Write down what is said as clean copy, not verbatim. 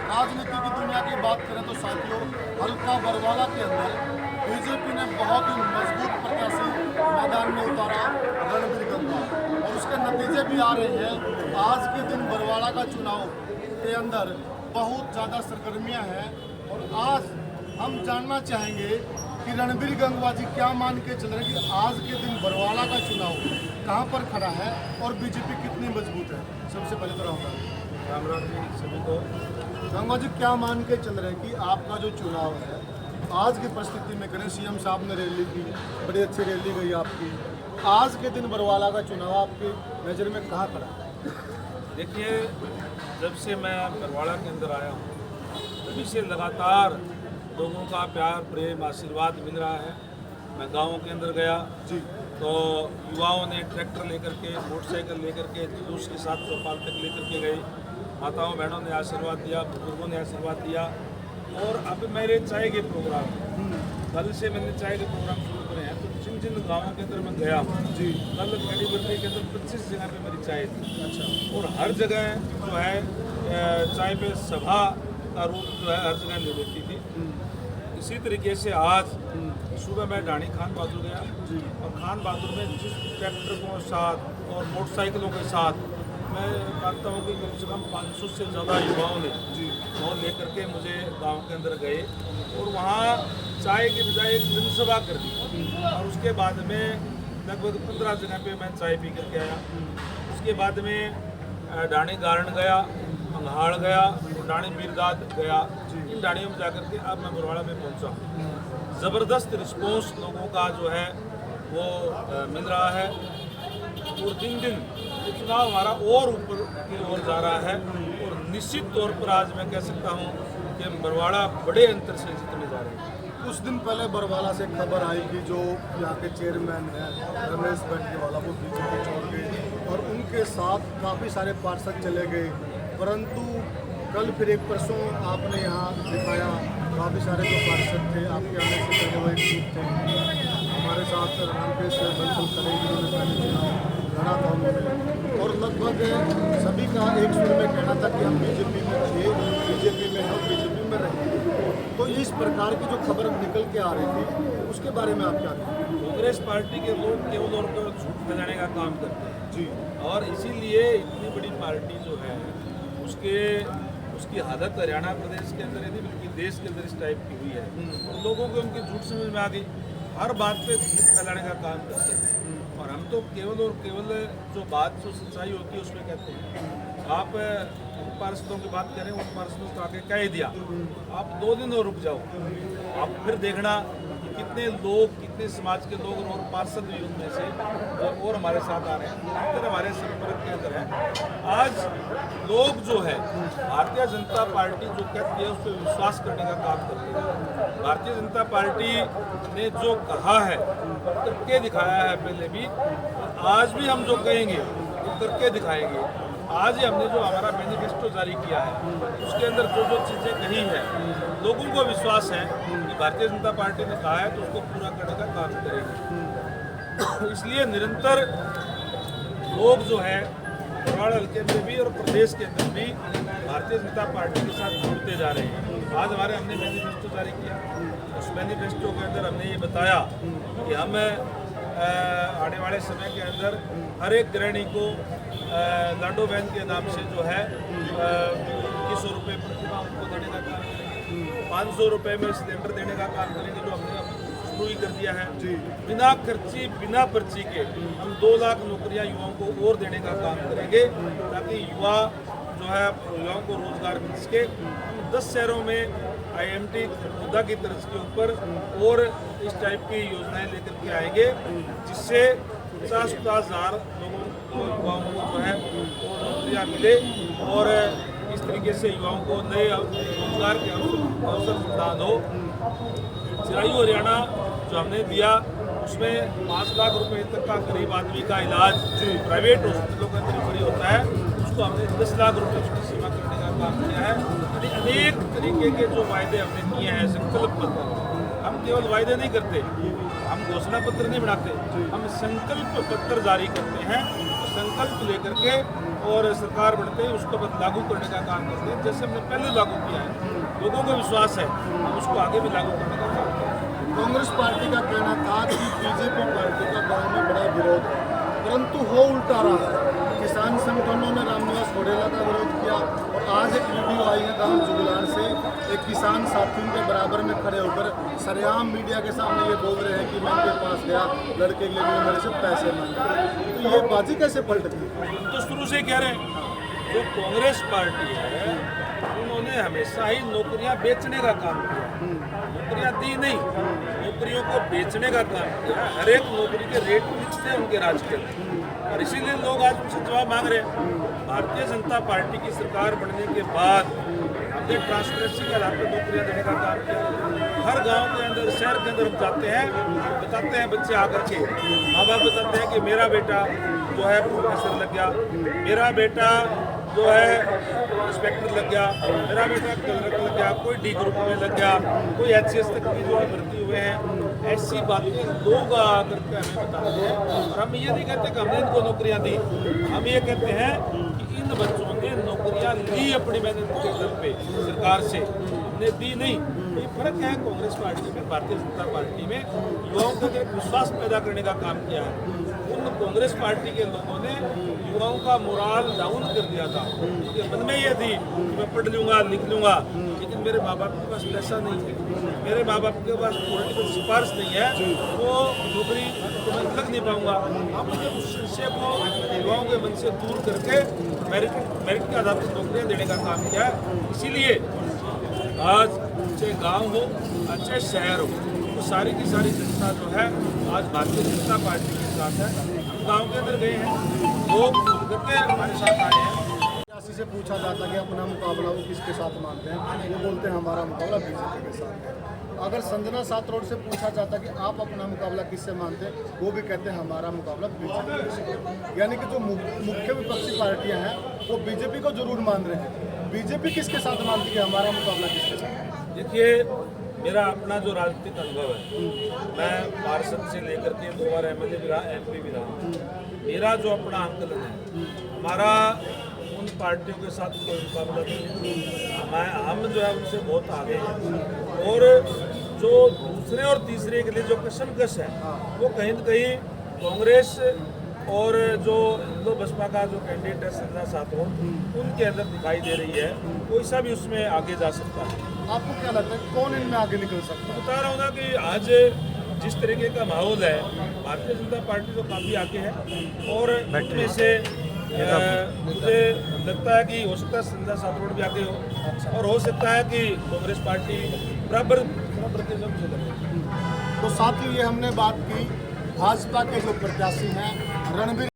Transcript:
राजनीति की दुनिया की बात करें तो साथियों, हल्का बरवाला के अंदर बीजेपी ने बहुत ही मजबूत प्रत्याशी मैदान में उतारा, रणबीर गंगा, और उसके नतीजे भी आ रहे हैं। आज के दिन बरवाला का चुनाव के अंदर बहुत ज़्यादा सरगर्मियां हैं और आज हम जानना चाहेंगे कि रणबीर गंगवा जी क्या मान के चल रहे हैं कि आज के दिन बरवाला का चुनाव कहाँ पर खड़ा है और बीजेपी कितनी मजबूत है। सबसे पहले तो राम राम जी सभी को। गंगवा जी क्या मान के चल रहे हैं कि आपका जो चुनाव है आज की परिस्थिति में करें, सीएम साहब ने रैली की, बड़ी अच्छी रैली गई आपकी, आज के दिन बरवाला का चुनाव आपकी नज़र में कहाँ खड़ा है? देखिए, जब से मैं बरवाड़ा के अंदर आया हूँ तभी से लगातार लोगों का प्यार प्रेम आशीर्वाद मिल रहा है। मैं गाँव के अंदर गया जी, तो युवाओं ने ट्रैक्टर लेकर के, मोटरसाइकिल लेकर के, जुलूस के साथ चौपाल तक लेकर के गए। माताओं बहनों ने आशीर्वाद दिया, बुजुर्गों ने आशीर्वाद दिया। और अब मेरे चाय के प्रोग्राम, कल से मैंने चाय के प्रोग्राम शुरू करे हैं, तो जिन जिन गाँवों के अंदर मैं गया हूँ जी, कल गाड़ी बदली के अंदर 25 जगह पे मेरी चाय थी। अच्छा। और हर जगह जो है चाय पे सभा का रूप जो है हर जगह ले लेती थी। इसी तरीके से आज सुबह मैं ढाणी खान बहादुर गया जी, और खान बहादुर में जिस ट्रैक्टरों के साथ और मोटरसाइकिलों के साथ मैं मानता हूँ कि कम से कम 500 से ज़्यादा युवाओं ने जी वो लेकर के मुझे गांव के अंदर गए और वहाँ चाय की बजाय एक जनसभा कर दी। और उसके बाद में लगभग 15 जगह पे मैं चाय पी करके आया। उसके बाद में ढाणी गारण गया, मंगहाड़ गया, ढाणी बीरदाद गया। इन ढाणियों में जाकर के अब मैं बरवाड़ा में पहुंचा हूँ। ज़बरदस्त रिस्पॉन्स लोगों का जो है वो मिल रहा है और दिन दिन ये चुनाव हमारा और ऊपर की ओर जा रहा है। और निश्चित तौर पर आज मैं कह सकता हूँ कि हम बरवाड़ा बड़े अंतर से जीतने जा रहे हैं। कुछ दिन पहले बरवाला से खबर आई कि जो यहाँ के चेयरमैन हैं रमेश बैठनेवाला, वो बीजेपी छोड़ गए और उनके साथ काफ़ी सारे पार्षद चले गए, परंतु कल फिर एक परसों आपने यहाँ दिखाया काफ़ी सारे जो पार्षद थे आपके आने से पहले वो एक ग्रुप थे हमारे साथ रामकेश बंसल करेंगे, उन्होंने पहले चुनाव लड़ा था उन्होंने, और लगभग सभी का एक सुर में कहना था कि हम बीजेपी में थे, बीजेपी में हैं, बीजेपी में रहेंगे। तो इस प्रकार की जो खबर निकल के आ रही थी उसके बारे में आप क्या कहें? कांग्रेस पार्टी के लोग केवल और केवल झूठ फैलाने का काम करते हैं जी, और इसीलिए इतनी बड़ी पार्टी जो है उसकी हालत हरियाणा प्रदेश के अंदर नहीं बल्कि देश के अंदर इस टाइप की हुई है। और लोगों को उनकी झूठ समझ में आ गई, हर बात पे झूठ फैलाने का काम करते हैं। और हम तो केवल और केवल जो बात जो सच्चाई होती है उसमें कहते हैं। आप पार्षदों की बात करें, उन पार्षदों को आके कह दिया, आप 2 दिन और रुक जाओ, आप फिर देखना कि कितने लोग, कितने समाज के लोग और पार्षद भी उनमें से और हमारे साथ आ रहे हैं, इधर हमारे संपर्क के अंदर है। आज लोग जो है भारतीय जनता पार्टी जो कहती है उस पर विश्वास करने का काम करते हैं। भारतीय जनता पार्टी ने जो कहा है करके दिखाया है पहले भी, और आज भी हम जो कहेंगे वो करके दिखाएंगे। आज ही हमने जो हमारा मैनिफेस्टो जारी किया है उसके अंदर जो जो चीज़ें कही है, लोगों को विश्वास है कि भारतीय जनता पार्टी ने कहा है तो उसको पूरा करने का काम करेंगे। इसलिए निरंतर लोग जो है बरवाड़ा हल्के में भी और प्रदेश के अंदर भी भारतीय जनता पार्टी के साथ जुड़ते जा रहे हैं। आज हमने मैनिफेस्टो जारी किया, उस मैनिफेस्टो के अंदर हमने ये बताया कि हम आने वाले समय के अंदर हर एक गृहिणी को लाडो बहन के नाम से जो है 2100 रुपये प्रतिमाह उनको देने का काम करेंगे। 500 रुपये में सिलेंडर देने का काम करेंगे, जो हमने शुरू ही कर दिया है जी। बिना खर्ची बिना पर्ची के हम 2 लाख नौकरियां युवाओं को और देने का काम करेंगे, ताकि युवा जो है युवाओं को रोजगार मिल सके। हम 10 शहरों में IMT खुदा की तर्ज के ऊपर और इस टाइप की योजनाएं लेकर के आएंगे, जिससे 50-50 हज़ार लोगों को, युवाओं को जो है वो नौकरियाँ मिले और इस तरीके से युवाओं को नए रोजगार के अवसर प्रदान हो। चिरायू हरियाणा जो हमने दिया उसमें 5 लाख रुपए तक का गरीब आदमी का इलाज प्राइवेट हॉस्पिटलों के अंदर फ्री होता है, उसको हमने 10 लाख रुपए उसकी सीमा करने का काम किया है। यानी अनेक तरीके के जो वायदे हमने किए हैं संकल्प, हम केवल वायदे नहीं करते, हम घोषणा पत्र नहीं बनाते, हम संकल्प पत्र जारी करते हैं। तो संकल्प लेकर के और सरकार बनते ही उसको बस लागू करने का काम करते हैं। जैसे हमने पहले लागू किया है, लोगों को विश्वास है, हम उसको आगे भी लागू करने का काम करते हैं। कांग्रेस पार्टी का कहना था कि बीजेपी पार्टी का गांव में बड़ा विरोध है, परंतु हो उल्टा रहा है। किसान संगठनों ने रामनिवास घोडेला का विरोध किया और आज एक वीडियो आई है गांव जुगलार से, एक किसान साथियों के बराबर में खड़े होकर सरेआम मीडिया के सामने ये बोल रहे हैं कि मैं उनके पास गया, लड़के के लिए भी मेरे से पैसे मांगे। तो ये बाजी कैसे पलट गई? तो शुरू से कह रहे हैं, जो कांग्रेस पार्टी है उन्होंने हमेशा ही नौकरियां बेचने का काम किया, नौकरियां दी नहीं, नौकरियों को बेचने का काम किया। हर एक नौकरी के रेट फिक्स थे उनके राज के अंदर, और इसीलिए लोग आज उनसे जवाब मांग रहे हैं। भारतीय जनता पार्टी की सरकार बनने के बाद हमने ट्रांसपेरेंसी के आधार पर नौकरियां देने का काम किया। हर गांव के अंदर, शहर के अंदर हम जाते हैं, बताते हैं बच्चे आकर के, माँ बाप बताते हैं कि मेरा बेटा जो है प्रोफेसर लग गया, मेरा बेटा जो है इंस्पेक्टर लग गया, मेरा बेटा क्लर्क लग गया, कोई डी ग्रुप में लग गया, कोई HCS तक की जो है भर्ती हुए हैं। ऐसी बातें लोग आकर के हमें बताते हैं, और हम ये नहीं कहते कि हमने इनको नौकरियां दी, हम ये कहते हैं कि इन बच्चों ने नौकरियां ली अपनी मेहनत के दम पे सरकार से, हमने दी नहीं। ये फर्क है कांग्रेस पार्टी में, भारतीय जनता पार्टी में। युवाओं के अंदर विश्वास पैदा करने का काम किया है। उन कांग्रेस पार्टी के लोगों ने युवाओं का मोराल डाउन कर दिया था। उनके मन में ये थी कि मैं पढ़ लूँगा, लिख लूँगा, लेकिन मेरे माँ बाप के पास पैसा नहीं है, मेरे माँ बाप के पास पॉलिटिकल सिफारिश नहीं है, तो नौकरी तो मैं लग नहीं पाऊँगा। हमने उस विषय को युवाओं के मन से दूर करके मेरिट के आधार पर नौकरियाँ देने का काम किया है। इसीलिए आज चाहे गाँव हो, चाहे शहर हो, तो सारी की सारी जनता जो है आज भारतीय जनता पार्टी के साथ है। हम गाँव के अंदर गए हैं, लोग करके हमारे साथ आए हैं। किसी से पूछा जाता है कि अपना मुकाबला वो किसके साथ मानते हैं, वो बोलते हैं हमारा मुकाबला बीजेपी के साथ है। अगर संजना सातरोड से पूछा जाता कि आप अपना मुकाबला किससे मानते हैं, वो भी कहते हैं हमारा मुकाबला बीजेपी के साथ। यानी कि जो मुख्य विपक्षी पार्टियां हैं वो बीजेपी को जरूर मान रहे हैं, बीजेपी किसके साथ मानती है, हमारा मुकाबला किसके साथ? देखिए, मेरा अपना जो राजनीतिक अनुभव है, मैं पार्षद से लेकर के 2 बार MLA भी रहा, MP भी रहा। मेरा जो अपना आंकलन है, हमारा उन पार्टियों के साथ कोई मुकाबला नहीं है। हम जो है उनसे बहुत आगे हैं, और जो दूसरे और तीसरे के लिए जो कशमकश है वो कहीं न कहीं कांग्रेस और जो हिंदू बसपा का जो कैंडिडेट है संजना सातरोड, उनके अंदर दिखाई दे रही है। कोई सा भी उसमें आगे जा सकता है। आपको क्या लगता है कौन इनमें आगे निकल सकता है? बता रहा हूँ ना कि आज जिस तरीके का माहौल है, भारतीय जनता पार्टी तो काफ़ी आगे है, और उनमें से मुझे लगता है कि हो सकता है संजना सातरोड भी आगे हो, और हो सकता है कि कांग्रेस पार्टी बराबर के सबसे लगे। तो साथियों, ये हमने बात की भाजपा के जो प्रत्याशी हैं रणबीर